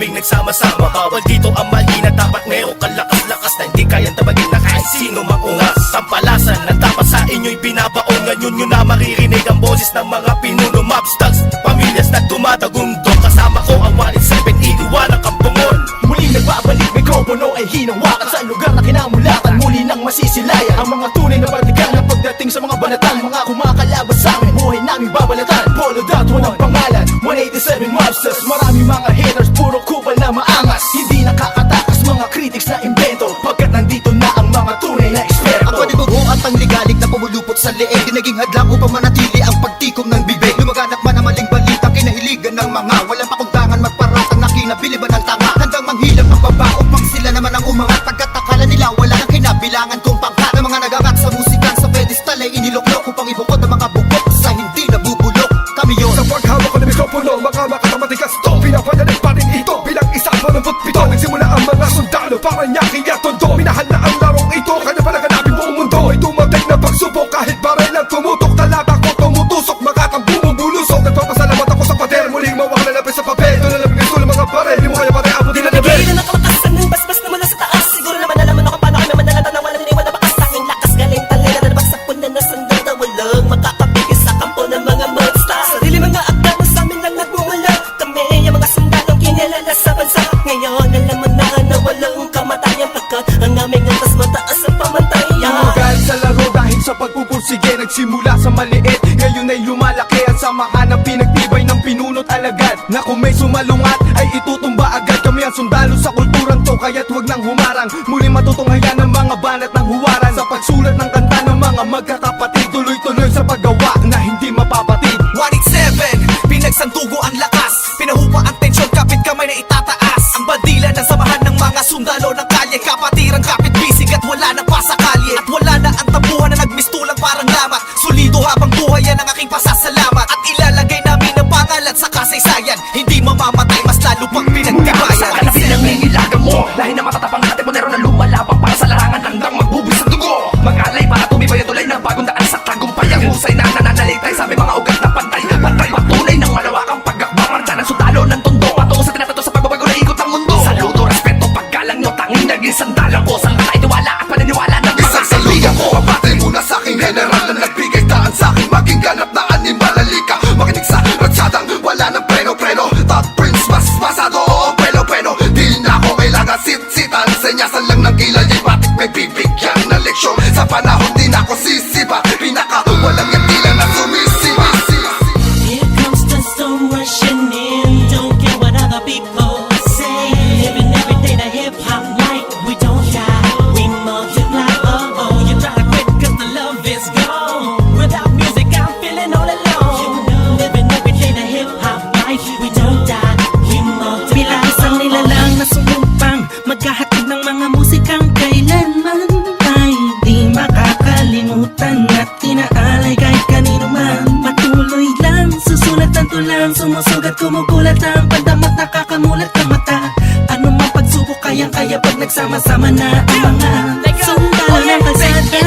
aming nagsama-sama. Bawal dito ang mali na dapat meron kalakas-lakas na hindi kayang tabagin na kahit sino maungas. Tampalasan na dapat sa inyo'y binabaon. Ngayon nyo na maririnig ang boses ng mga pinuno, mobsters, pamilyas na dumadagundo. Kasama ko ang 187, iniwanan kang bungol. Muli nagbabalik, mikropono ay hinawakan sa lugar na kinamulatan. Muli nang masisilayan ang mga tunay na partigan. Pagdating sa mga banatan, mga kumakalaban sa amin, buhay namin babalatan. Polo dot, walang pangalan, 187 mobsters. Marami mga haters, puro kupal na maangas. Hindi nakakatakas mga critics na invento, pagkat nandito na ang mga tunay na eksperto. Ang panibugo at pangligalig na pumulupot sa leeg, di naging hadlang upang manatili ang pagtikom ng bibig. Lumaganap man ang maling balita, kinahiligan ng mga walang pakundangan, magparatang na kinabiliban ng tanga. Handang manghilang ang baba upang sila naman ang umangat, pagkat akala nila wala nang kinabilangan kung pangkat. Ang mga nagagat sa musikan sa pedestal ay iniluklok upang ibukod ang mga bugok sa hindi nabubulok. Kami yun. Sa paghawak ko ng mikropono, mga makatamatigas to, pinapadalig pa rin ito bilang isa 27. Nagsimula ang mga sundalo para nyaki at tondo. Minahal na ang larong ito, kanya pa naganapin buong mundo. Ay dumating na pagsubok kahit baril ang tumutok. Talata ko tumutusok, makatang bumubulusok. Nagpapasalamat ako sa pader, muling mawala na sa papel. Ito na lang gusto ng mga baril, di mo kaya pare abutin na level. Nagigilan ang kamatasan ng basbas na mula sa taas. Siguro naman alam mo na kung paano kami manalatan na walang iniwan na bakas. Tanging lakas galing talaga na nabagsak po na nasandal na walang makakapigil sa kampo ng mga monster. Sarili mga akda na sa amin lang nagmumula. Kami ang mga sundalong kinilala sa bansa. Ngayon alam mo na walang kamatayan, pagkat ang aming antas mataas ang pamantayan. Mahal sa laro dahil sa pagpupursige, nagsimula sa maliit, ngayon ay lumalaki. Ang samahan ng pinagtibay ng pinunot alagad, na kung may sumalungat ay itutumba agad. Kami ang sundalo sa kulturang to, kaya't huwag nang humarang. Muli matutunghayan ng mga banat ng huwaran, sa pagsulat ng kanta ng mga magkakapatid. Tuloy-tuloy sa paggawa na hindi mapapatid. 187, pinagsandugo ang lakas, pinahupa ang tensyon, kapit kamay na itataas. Ang bandila ng samahan ng mga sundalo ng kalye, kapatirang kapit bisig at wala na pa sa kalye. At wala na ang tabuhan na nagmistulang parang lamat. Solido habang buhay yan ang aking pasasalamat. At ilalagay namin ang pangalan sa kasaysayan, hindi mamamatay, mas lalo pang pinagtibayan. Sa kanabi ng nangilagan mo, lahi na matatapang natin mo na lumalabang para sa larangan hanggang magbubis ang dugo. Mag-alay para tumibay ang tulay ng bagong daan sa tagumpay. Ang husay na nananalitay sa aming mga ugat na pantay. Pantay patunay ng malawakang pagkakbangan sa ng sundalo ng tondo. Patungo sa tinatato sa pagbabago na ikot ang mundo. Saludo, respeto, paggalang nyo, tanging naging sandalan ko. Sa mga itiwala at paniniwala ng mga Isang saludo ko, papatay muna sa aking general na nagbigay daan sa akin, maging ganap na animal. Halika, makinig sa ratsadang wala ng preno-preno. Top Prince, mas masado, oo, preno-preno. Di na ako kailangan sit-sitan, senyasan lang ng kilay, batik may bibigyan na leksyon. Sa panahon di na ako sisipa, pinaka walang yung tila na sumisipa. Here comes the storm rushing in. Don't care what other people say. Living every day the hip hop like we don't die, we multiply. Oh, you try to quit 'cause the love is gone. Without music I'm feeling all alone. Living every day the hip hop life, we don't die, we multiply. Bilang isang nilalang na sumumpang maghahatid ng mga musikang kailanman ay di makakalimutan at inaalay kahit kanino man. Patuloy lang, susulat ang tulang, sumusugat, kumugulat ang pandamat, nakakamulat ang mata. Ano mang pagsubok kayang-kaya pag nagsama-sama na ang mga sundalo ng kalsada.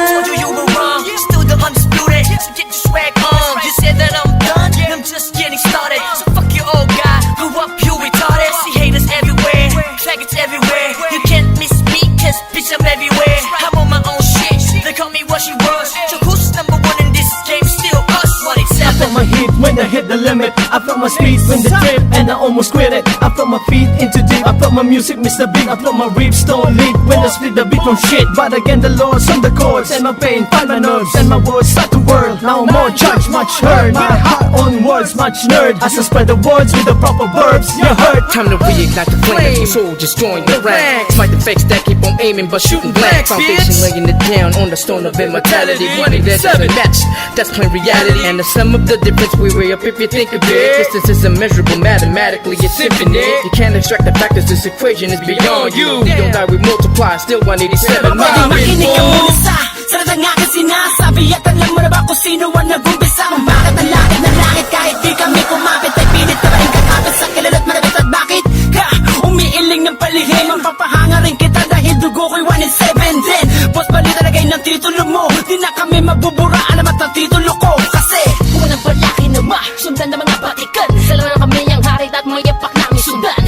Told you were wrong, still the undisputed. So get your swag on. You said that I'm done, I'm just getting started. So fuck your old guy, grew up you retarded. See haters everywhere, faggots everywhere. You can't miss me, cause bitch I'm everywhere. I'm on my own shit, they call me what she was. So who's number one in this game? Still us, I felt 187. my heat when I hit the limit. I felt my speed when the trip and I almost quit it. I felt my feet into deep. I felt my music miss the beat. I felt my ribs don't leak when I split the beat from shit. But again the Lord's on the chords and my pain find my nerves and my words start to whirl. Now more judge, much heard. My heart on words, much nerd. As I spread the words with the proper verbs, you heard. Time to reignite the flame. Your soul just join the ranks. Smite the fakes that keep on aiming but shooting blank. Foundation laying it down on the stone of immortality. One that doesn't match, that's plain reality. And the sum of the difference we weigh up if you think of it. Distance is immeasurable, mathematically it's infinite. You can't extract the factors, this equation is beyond you. We don't die, we multiply, still 187. Makinig ka muna sa sarap ng aking sinasabi. At alam mo na ba kung sino ang nag-umpisa? Kung bakit ang langit ng langit kahit di kami kumapit, ay pilit na ba rin kakapit sa kilala at malapit. At bakit ka umiiling ng palihim? Ang papahanga rin kita dahil dugo ko'y 187 din. Boss balita lagay ng titulo mo, di na kami mabubura, alamat ang titulo ko. Kasi unang palaki na sundan ng mga batikan. Sila na kami ang hari at may yapak namin sundan.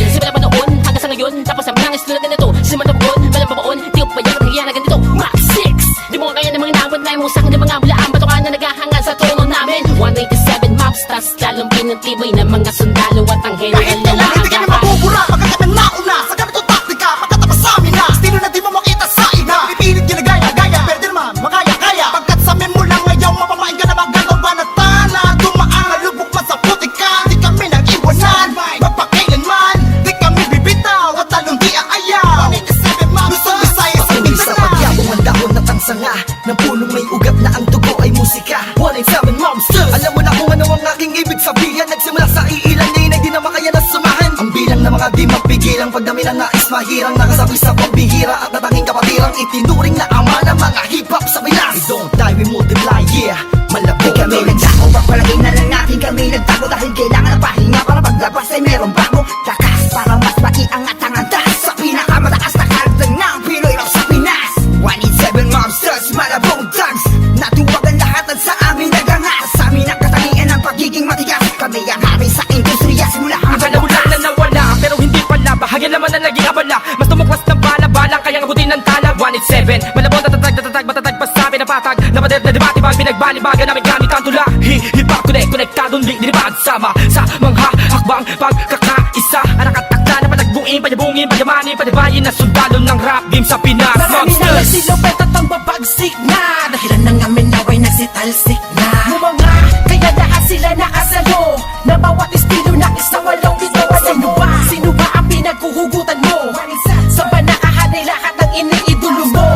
At may musang ng mga bulaan Batukan na naghahangad sa trono namin 187 mobsters Lalong pinatibay ng mga sundalo At ang general Kahit na kailan hindi ka na maagapan mabubura Magkakata na una Sa ganito taktika Magkatapas sa amin na Estilo na di mo makita sa ina Pipilit ginagaya-gaya Pero di naman makaya-kaya Pagkat sa amin mo lang ngayon Mapamain ka na magalaw ba na tana Dumaan Lubok man sa putika Di kami nag-iwanan Magpakailanman Di kami bibitaw At lalong di aayaw 187 Luzon, Visayas at Mindanao Ang dahon na tangsanga Ng punong may ugat na ang dugo ay musika 187 Monsters Alam mo na kung ano ang aking ibig sabihin Nagsimula sa iilan din ay di na makaya na sumahan Ang bilang ng mga di mapigilang Pagdami na nais mahirang Nakasabi sa pambihira At natanging kapatirang Itinuring na ama ng mga hip-hop sa Pinas We don't die, we multiply, yeah Malabog Kami nagdako Pagpalagay na lang natin kami nagtago Dahil kailangan ng pahinga Para paglabas ay merong bagong lakas Para mas maiangat ang antas Sa pinakamataas na karagdag ng Pinoy rap sa Pinas 187 Monsters, Malabong Dogs Natuwagan lahat at sa amin nagangas Sa amin ang katangian ng pagiging matigas Kami ang hari sa industriya Simula hanggang Wala na nawala, pero hindi pala Bahagyan naman na naging abala Mas tumuklas ng bala-balang Kayang abutin ng tala 187, malabon, tatatag, matatag Pasabi na patag, napader na debate-bag Pinagbalibagan namin gamit ang tula Hip-hop, konektadong dinibag Sama sa mga hakbang pagkakaisa Nakatakda na panagbuin, panyabungin Panyamanin, panibayin na sundalo ng rap game sa Pinas Marami na Monsters! nagsilupet at ang babagsik na Dahilan ng amin naway nagsitalsik na Mga kaya lahat sila nakasalo Na bawat estilo na isa walang bitaw Sino ba ang pinaghuhugutan mo? Sa ba nakahanay lahat ng iniidolo mo?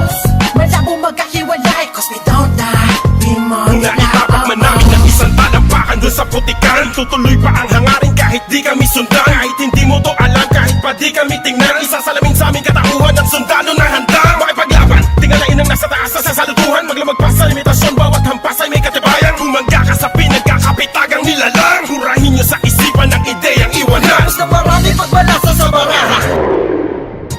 Malabo magkahiwalay Cause we don't die We Kung multiply naitapak man namin ng isang talampakan doon sa putikan Tutuloy pa ang hangarin kahit di kami sundan Kahit hindi mo to alam, kahit pa di kami tingnan Isasalamin sa aming katauhan ng sundalo na handa Makipaglaban, tingalain ang nasa taas na sasalutuhan Maglamag pa sa limitasyon, bawat hampas ay may katibayan Humangga ka sa pinagkakapitagang nilalang Hurahin nyo sa isipan ng ideyang iwanan Tapos na marami pagbalasa sa baraha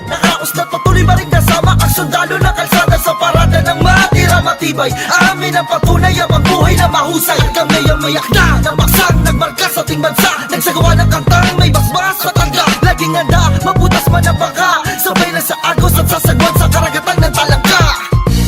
Nakaos na patuloy ba rin kasama ang sundalo na kalsada sa parada ng matira matibay Amin ang patunay ang buhay na mahusay Kami ang mayak na nabaksang nagmarka sa ating bansa Nagsagawa ng kantang may basbas matangga Laging handa, maputas man ang baka Sabay lang sa agos at sasagwan sa karagatan ng talangka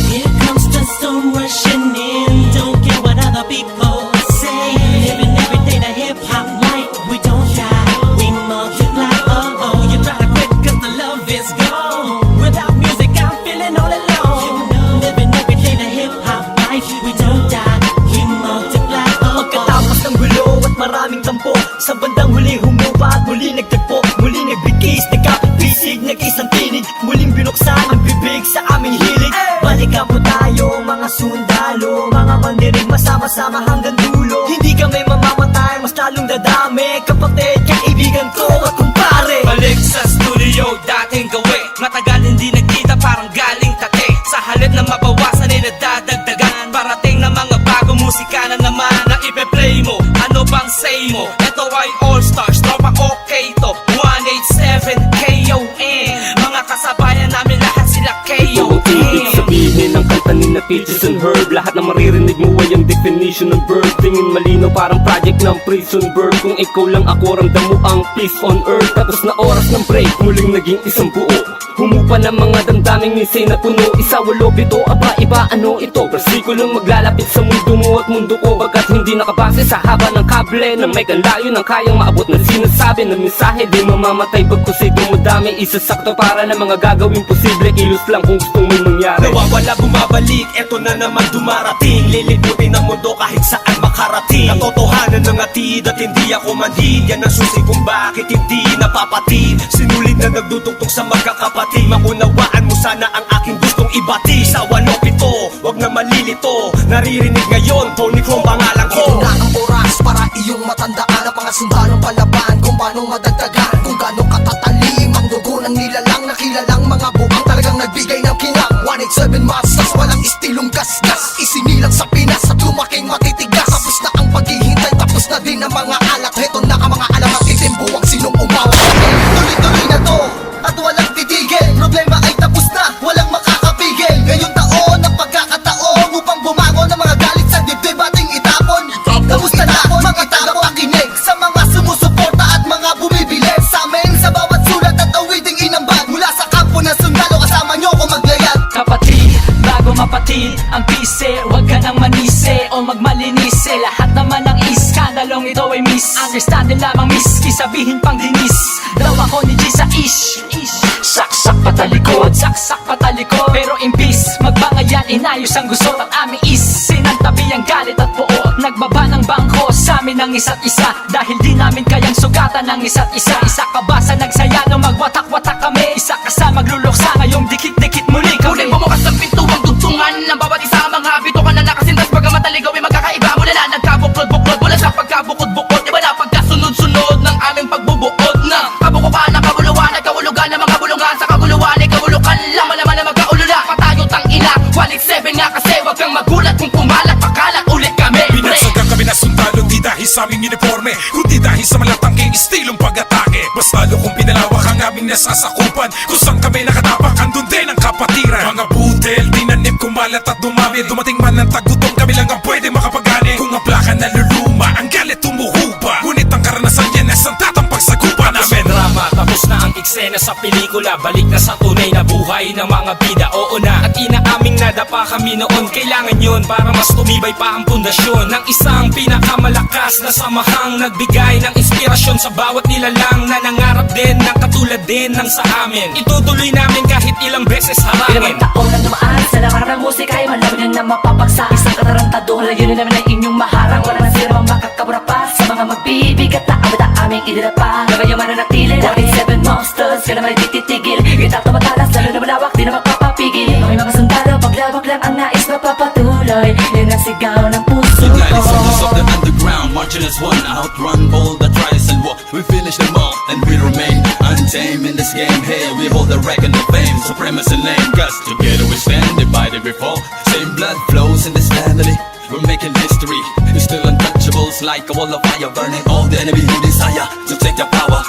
Here comes the storm rushing in. Don't care what other people say. Living every day the hip hop life. We don't die, we multiply. Oh oh, you try to quit 'cause the love is gone. Without music, I'm feeling all alone. Living every day the hip hop life. We don't die, we multiply. Oh oh. Pagkatapos ng gulo at maraming tampo Sa bandang huli humupa at muli nagtagpo Muli nagbigis, nagkapit-bisig, nag-isang tinig Muling binuksan ang bibig sa aming hilig Balikan po tayo mga sundalo Mga mandirig masama-sama hanggang dulo Hindi kami mamamatay, mas lalong dadami Kapatid, kaibigan ko at kumpare Balik sa studio, dating gawi Matagal hindi nagkita, parang galing tate Sa halip na mabawasan ay nadadagdagan Parating na mga bagong musika na naman Na ipe-play mo, ano bang say mo? Ito ay All Stars, tropa okay to 187 KON Mga kasabayan namin lahat sila KON Ibig sabihin ng kanta ni na Peaches and Herb Lahat na maririnig mo ay ang definition ng bird Tingin malino parang project ng prison bird Kung ikaw lang ako, ramdam mo ang peace on earth Tapos na oras ng break, muling naging isang buo Humupa ng mga damdaming nisay na puno Isa, walo, bito, aba, iba, ano ito? Versikulong maglalapit sa mundo mo at mundo ko Bagkat hindi nakabase sa haba ng kable Na may kanlayo ng kayang maabot na sinasabi Na mensahe di mamamatay pagkusay dumadami Isasakto para na mga gagawin posible Kilos lang kung gusto mong mangyari Nawawala bumabalik, eto na naman dumarating Lilibutin ang mundo kahit saan makarating Natotohanan ng atid at hindi ako manhid Yan ang susi kung bakit hindi napapatid Sinulid na nagdudugtong sa magkakapatid Maunawaan mo sana ang aking gustong ibati Sa 107, wag na malilito Naririnig ngayon, Tony Chrome pangalan ko Ito na ang oras para iyong matandaan Ang mga sundalong palaban kung paano madagdagan Kung gaano katatalim ang dugo ng nilalang Nakilalang mga buang talagang nagbigay ng kinang 187 Masters, walang istilong gasgas Isinilang sa Pinas at lumaking matitigas Tapos na ang paghihintay, tapos na din ang mga alat Heto na ang mga alamat, itimbuwang sinong umawa Tuloy-tuloy na to at walang titigil Problema ay tapos na, walang makakapigil Ngayong taon ang pagkakataon Upang bumangon ng mga galit sa dibdib ating itapon Kamusta na mga tagapakinig Sa mga sumusuporta at mga bumibili Huwag ka nang manisi o magmalinisi, lahat naman ng iskandalong ito ay misunderstanding lamang, miski sabihin pang dinis. Daw ako ni G sa ish, saksak patalikod, saksak patalikod. Pero imbis magbangayan, inayos ang gusot at aming is sinantabi ang galit at puot. Nagbaba ng bangko sa amin ng isa't isa, dahil di namin kayang sugatan ng isa't isa. Isa ka ba sa nagsaya nung magwatak-watak kami? Isa ka sa magluluksa ngayong dikit-dikit muli kami. Huling bumukas ng pintuang dugtungan ng bawat isa. Mga bito ka na nakasintas, bagamat naligaw ay magkakaiba. Mula na nagkabuklod-buklod, mula sa pagkabukod-bukod, iba na pagkasunod-sunod ng aming pagbubuod na kabukukan ng kabuluhan at kahulugan ng mga bulungan. Sa kaguluhan ay kahulukan lang, malaman na magkaulula. Patayo tang ina, 187 nga kasi wag kang magulat kung pumalat, pakalat ulit kami. Pinagsagang kami na sundalo, di dahil sa aming uniforme, kundi dahil sa malatangking estilong pag-atake. Mas lalo kung pinalawak ang aming nasasakupan, kung saan kami nakatapak, andun din ang kapatiran. Mga budel, tinanim, kumalat at dumami. Dumating man ang tagutom, kami lang ang pwede makapagani. Kung ang plaka naluluma, ang galit tumuhuba, ngunit ang karanasan yan ay santatang pagsagupa namin. Drama, tapos na ang eksena sa pelikula. Balik na sa tunay na buhay ng mga bida, oo na. At inaaming nadapa kami noon, kailangan yun para mas tumibay pa ang pundasyon ng isang pinakamalakas na samahang nagbigay ng inspirasyon sa bawat nilalang na nangarap din ng katulad din ng sa amin. Itutuloy namin kahit ilang beses harangin. Ilang taon na dumaan sa nakarang ng musika ay malaman na mapapagsa. Isang katarantado, layunin namin ay inyong maharang. Wala na sila mang makakabura pa sa mga magbibigat na abad na aming idinapa. Gagayang mananatili, 187 monsters, ka naman ay tititigil. Itato matalas, lalo na malawak, di na magpapapigil. May mga sundalo, paglawak lang ang nais mapapatuloy. Yan ang sigaw ng puso ko. Sons of the underground, marching as one, outrun all the trials and war. We finish them all, and we remain untamed in this game. Here we hold the record of fame, supremacy name. Cause together we stand, divided we fall. Same blood flows in this family. We're making history. We're still untouchables, like a wall of fire, burning all the enemy who desire to take the power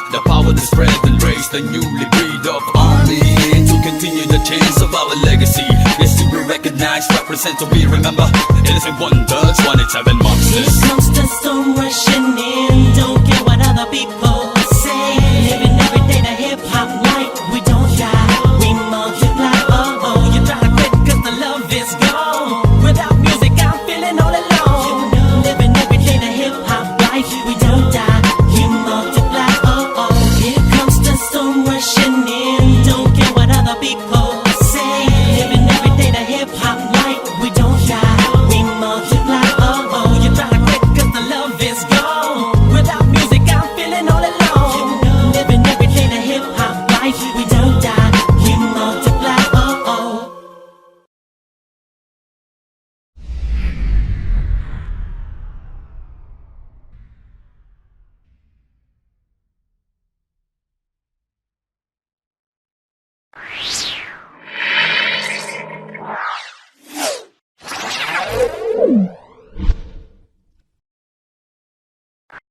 to spread and raise the newly breed of army. To continue the chains of our legacy is to be recognized, represent, to be remembered. Innocent wonders, 187 monsters. Here comes the storm rushing in. Don't care what other people say. Living every day the hip hop life. We don't die, we multiply. Oh oh, you try to quit 'cause the love is gone. Without music, I'm feeling all alone. Living every day the hip hop life. We don't die, we multiply. Oh oh, here comes the storm rushing in. Don't care what other people say. Living every day the hip hop life. We don't die, we multiply. Oh oh, you try to quit 'cause the love is gone. Without music, I'm feeling all alone. Living every day the hip hop life. We don't die, we multiply. Oh oh. Boom.